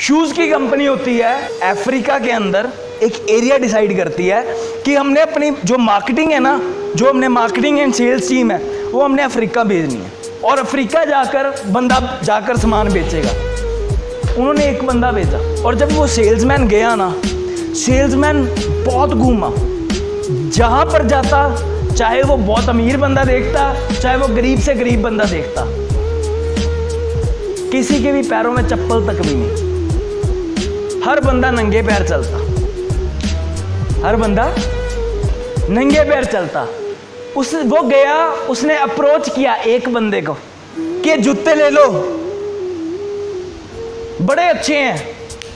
Shoes की company होती है अफ्रीका के अंदर, एक एरिया डिसाइड करती है कि हमने अपनी जो मार्केटिंग है ना, जो हमने मार्केटिंग एंड सेल्स टीम है वो हमने अफ्रीका भेजनी है और अफ्रीका जाकर बंदा जाकर सामान बेचेगा। उन्होंने एक बंदा भेजा और जब वो सेल्समैन गया ना, सेल्समैन बहुत घूमा, जहाँ पर जाता चाहे वो बहुत अमीर बंदा देखता चाहे वो गरीब से गरीब बंदा देखता, किसी के भी पैरों में चप्पल तक भी नहीं। हर बंदा नंगे पैर चलता, हर बंदा नंगे पैर चलता। वो गया, उसने अप्रोच किया एक बंदे को कि जूते ले लो, बड़े अच्छे हैं,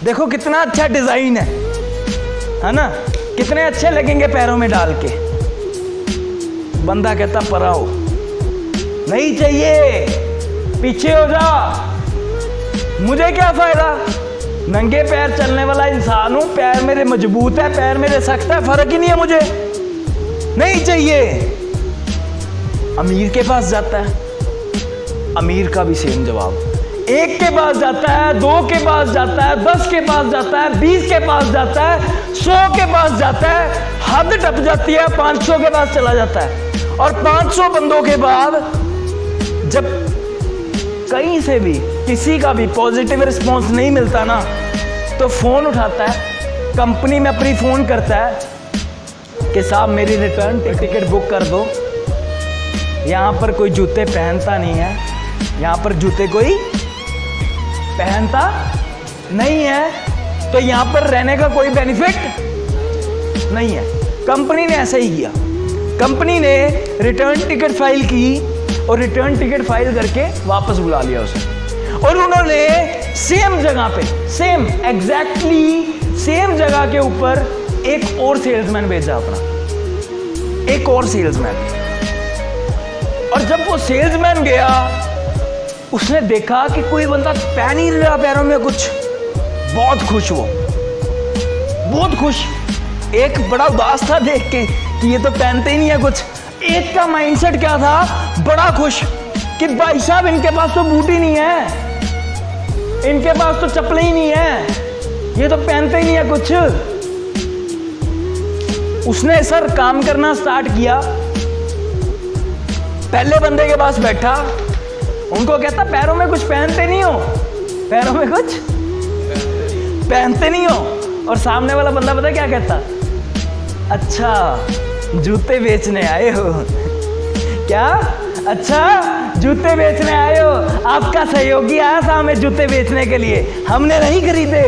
देखो कितना अच्छा डिजाइन है ना, कितने अच्छे लगेंगे पैरों में डाल के। बंदा कहता पराओ, नहीं चाहिए, पीछे हो जा, मुझे क्या फायदा, नंगे पैर चलने वाला इंसान हूं, पैर मेरे मजबूत है, पैर मेरे सख्त है, फर्क ही नहीं है मुझे, नहीं चाहिए। अमीर के पास जाता है, अमीर का भी सेम जवाब, एक के पास जाता है, दो के पास जाता है, 10 के पास जाता है, 20 के पास जाता है, 100 के पास जाता है, हद टप जाती है, 500 के पास चला जाता है। और 500 बंदों के बाद जब कहीं से भी किसी का भी पॉजिटिव रिस्पॉन्स नहीं मिलता ना, तो फोन उठाता है, कंपनी में अपनी फोन करता है कि साहब मेरी रिटर्न टिकट बुक कर दो, यहाँ पर कोई जूते पहनता नहीं है, यहाँ पर जूते कोई पहनता नहीं है, तो यहाँ पर रहने का कोई बेनिफिट नहीं है। कंपनी ने ऐसा ही किया, कंपनी ने रिटर्न टिकट फाइल की और रिटर्न टिकट फाइल करके वापस बुला लिया उसे। और उन्होंने सेम जगह पे, सेम एग्जैक्टली सेम जगह के ऊपर एक और सेल्समैन भेजा अपना, एक और सेल्समैन। और जब वो सेल्समैन गया, उसने देखा कि कोई बंदा पहन ही रहा पैरों में कुछ, बहुत खुश, वो बहुत खुश, एक बड़ा उदास था देख के कि ये तो पहनते ही नहीं है कुछ। एक का माइंडसेट क्या था, बड़ा खुश कि भाई साहब इनके पास तो बूट ही नहीं है, इनके पास तो चप्पलें ही नहीं है, ये तो पहनते ही नहीं है कुछ। उसने सर काम करना स्टार्ट किया, पहले बंदे के पास बैठा, उनको कहता पैरों में कुछ पहनते नहीं हो, पैरों में कुछ पहनते नहीं हो। और सामने वाला बंदा पता क्या कहता, अच्छा जूते बेचने आए हो क्या, अच्छा जूते बेचने आए हो, आपका सहयोगी आया था हमें जूते बेचने के लिए, हमने नहीं खरीदे,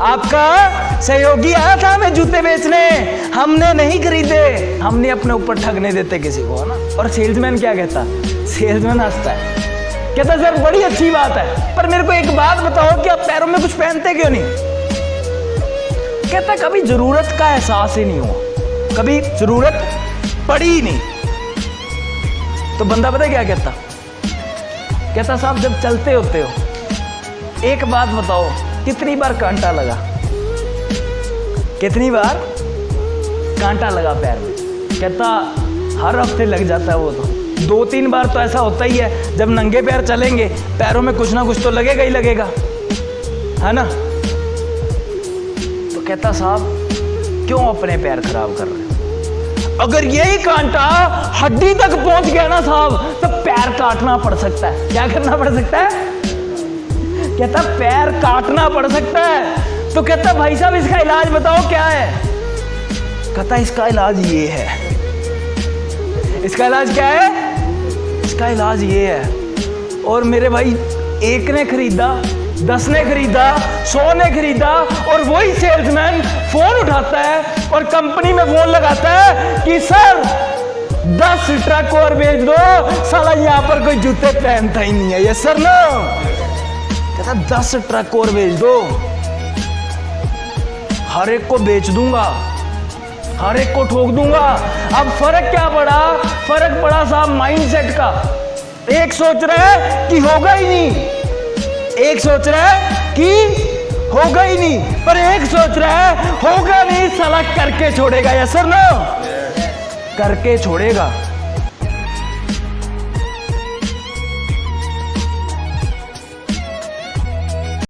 आपका सहयोगी आया था हमें जूते बेचने, हमने नहीं खरीदे, हमने अपने ऊपर ठगने देते किसी को, है ना। और सेल्समैन क्या कहता, सेल्समैन हंसता है, कहता सर बड़ी अच्छी बात है, पर मेरे को एक बात बताओ कि आप पैरों में कुछ पहनते क्यों नहीं। कहता कभी जरूरत का एहसास ही नहीं हुआ, कभी जरूरत पड़ी ही नहीं। तो बंदा पता क्या कहता, कहता साहब जब चलते होते हो एक बात बताओ, कितनी बार कांटा लगा, कितनी बार कांटा लगा पैर में। कहता हर हफ्ते लग जाता है, वो तो 2-3 बार तो ऐसा होता ही है, जब नंगे पैर चलेंगे पैरों में कुछ ना कुछ तो लगेगा ही लगेगा, है ना। तो कहता साहब क्यों अपने पैर खराब कर रहे हो, अगर यही कांटा हड्डी तक पहुंच गया ना साहब, तो पैर काटना पड़ सकता है। क्या करना पड़ सकता है, कहता पैर काटना पड़ सकता है। तो कहता भाई साहब इसका इलाज बताओ क्या है। कहता इसका इलाज ये है। इसका इलाज क्या है, इसका इलाज ये है। और मेरे भाई एक ने खरीदा, 10 ने खरीदा, 100 ने खरीदा, और वही सेल्समैन फोन उठाता है और कंपनी में फोन लगाता है कि सर 10 ट्रक और बेच दो, साला यहाँ पर कोई जूते पहनता ही नहीं है, ये सर नो। कहता 10 ट्रक और बेच दो, हर एक को बेच दूंगा, हर एक को ठोक दूंगा। अब फर्क क्या पड़ा, फर्क पड़ा साहब माइंडसेट का। एक सोच रहा है कि होगा ही नहीं, एक सोच रहा है कि होगा ही नहीं, पर एक सोच रहा है होगा नहीं, साला करके छोड़ेगा, या सर नो, करके छोड़ेगा।